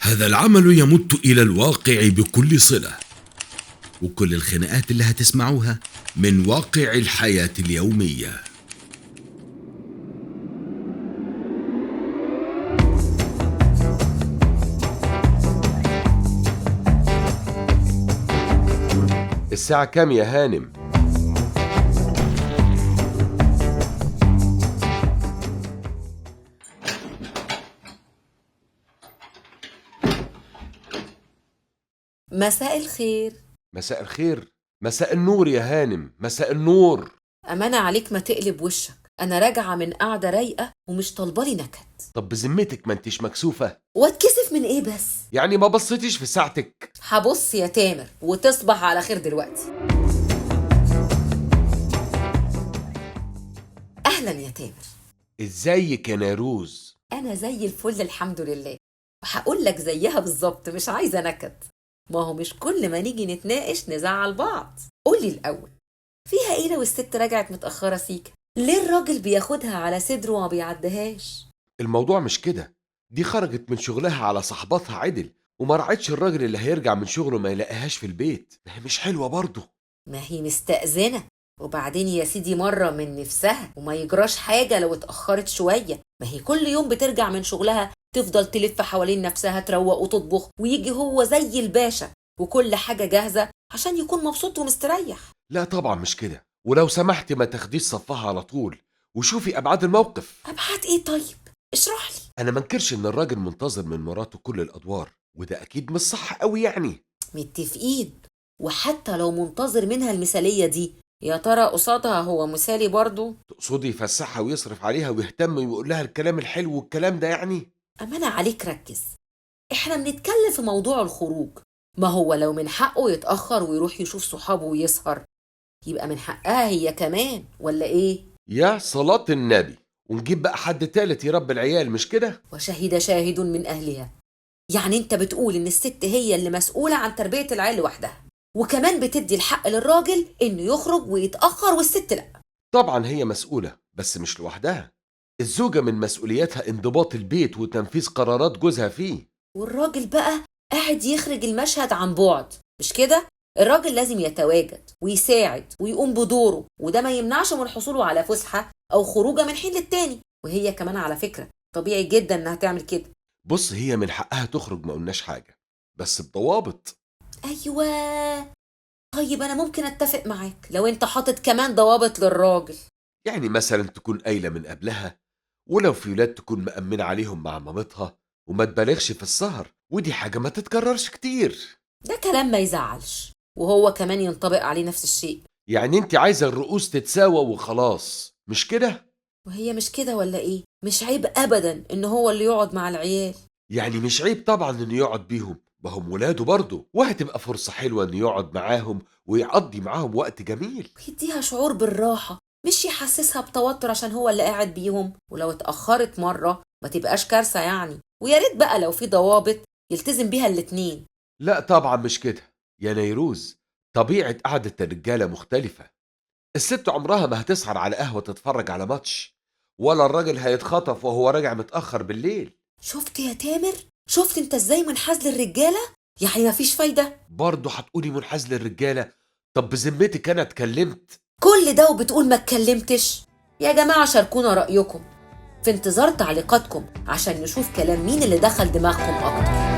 هذا العمل يمت إلى الواقع بكل صلة، وكل الخناقات اللي هتسمعوها من واقع الحياة اليومية. الساعة كام يا هانم؟ مساء الخير. مساء الخير. مساء النور يا هانم، مساء النور. أمانة عليك ما تقلب وشك، أنا راجعة من قعدة رايقة ومش طالبالي نكد. طب بذمتك ما انتش مكسوفة؟ واتكسف من إيه بس؟ يعني ما بصيتيش في ساعتك؟ هبص يا تامر وتصبح على خير دلوقتي. أهلا يا تامر. ازيك يا نيروز؟ أنا زي الفل الحمد لله، وهقول لك زيها بالظبط، مش عايزة نكد. ما هو مش كل ما نيجي نتناقش نزعل بعض. قولي الأول، فيها إيه لو الست رجعت متأخرة سيكة؟ ليه الراجل بياخدها على صدره وما بيعدهاش؟ الموضوع مش كده، دي خرجت من شغلها على صحباتها عدل، وما راعتش الراجل اللي هيرجع من شغله ما يلاقيهاش في البيت. ما هي مش حلوة برضه. ما هي مستأذنة، وبعدين يا سيدي مرة من نفسها وما يجراش حاجة لو اتأخرت شوية. ما هي كل يوم بترجع من شغلها تفضل تلف حوالين نفسها، تروق وتطبخ، ويجي هو زي الباشا وكل حاجة جاهزة عشان يكون مبسوط ومستريح. لا طبعا مش كده، ولو سمحتي ما تاخديش صفها على طول وشوفي أبعاد الموقف. أبعاد إيه طيب؟ اشرح لي. أنا منكرش إن الراجل منتظر من مراته كل الأدوار، وده أكيد مش صح قوي يعني. متفقين. وحتى لو منتظر منها المثالية دي، يا ترى قصادها هو مثالي برضو؟ تقصدي يفسحها ويصرف عليها ويهتم ويقول لها الكلام الحلو والكلام ده يعني؟ أمانة عليك ركز، إحنا بنتكلم في موضوع الخروج. ما هو لو من حقه يتأخر ويروح يشوف صحابه ويسهر، يبقى من حقها هي كمان، ولا إيه؟ يا صلاة النبي، ونجيب بقى حد تالت يربي العيال، مش كده؟ وشهد شاهد من أهلها. يعني أنت بتقول إن الست هي اللي مسؤولة عن تربية العيال لوحدها، وكمان بتدي الحق للراجل إنه يخرج ويتأخر والست لأ؟ طبعا هي مسؤولة، بس مش لوحدها. الزوجة من مسؤولياتها انضباط البيت وتنفيذ قرارات جوزها فيه. والراجل بقى قاعد يخرج المشهد عن بعد، مش كده؟ الراجل لازم يتواجد ويساعد ويقوم بدوره، وده ما يمنعش من حصوله على فسحة أو خروجه من حين للتاني. وهي كمان على فكرة طبيعي جدا إنها تعمل كده. بص، هي من حقها تخرج، ما قلناش حاجة، بس بضوابط. أيوة. طيب أنا ممكن أتفق معاك لو أنت حاطط كمان ضوابط للراجل. يعني مثلا تكون قايلة من قبلها، ولو في ولاد تكون مأمنة عليهم مع مامتها، وما تبالغش في السهر، ودي حاجة ما تتكررش كتير. ده كلام ما يزعلش، وهو كمان ينطبق عليه نفس الشيء. يعني انت عايزة الرؤوس تتساوى وخلاص، مش كده؟ وهي مش كده ولا إيه؟ مش عيب أبدا إن هو اللي يقعد مع العيال. يعني مش عيب طبعا انه يقعد بيهم، ما هم ولاده برضه، وهتبقى فرصة حلوة انه يقعد معاهم ويقضي معاهم وقت جميل. يديها شعور بالراحة، مش يحسسها بتوتر عشان هو اللي قاعد بيهم. ولو اتأخرت مرة ما تبقاش كارثة يعني. ويا ريت بقى لو في ضوابط يلتزم بيها الاتنين. لا طبعا مش كده يا نيروز، طبيعة قعدة الرجالة مختلفة. الست عمرها ما هتسهر على قهوة تتفرج على ماتش، ولا الراجل هيتخطف وهو راجع متأخر بالليل. شفت يا تامر؟ شفت انت ازاي منحاز للرجالة؟ يعني مفيش فايدة؟ برضه هتقولي منحاز للرجالة؟ طب بذمتك انا اتكلمت؟ كل ده وبتقول ما اتكلمتش؟ يا جماعة شاركونا رأيكم، في انتظار تعليقاتكم عشان نشوف كلام مين اللي دخل دماغكم أكتر.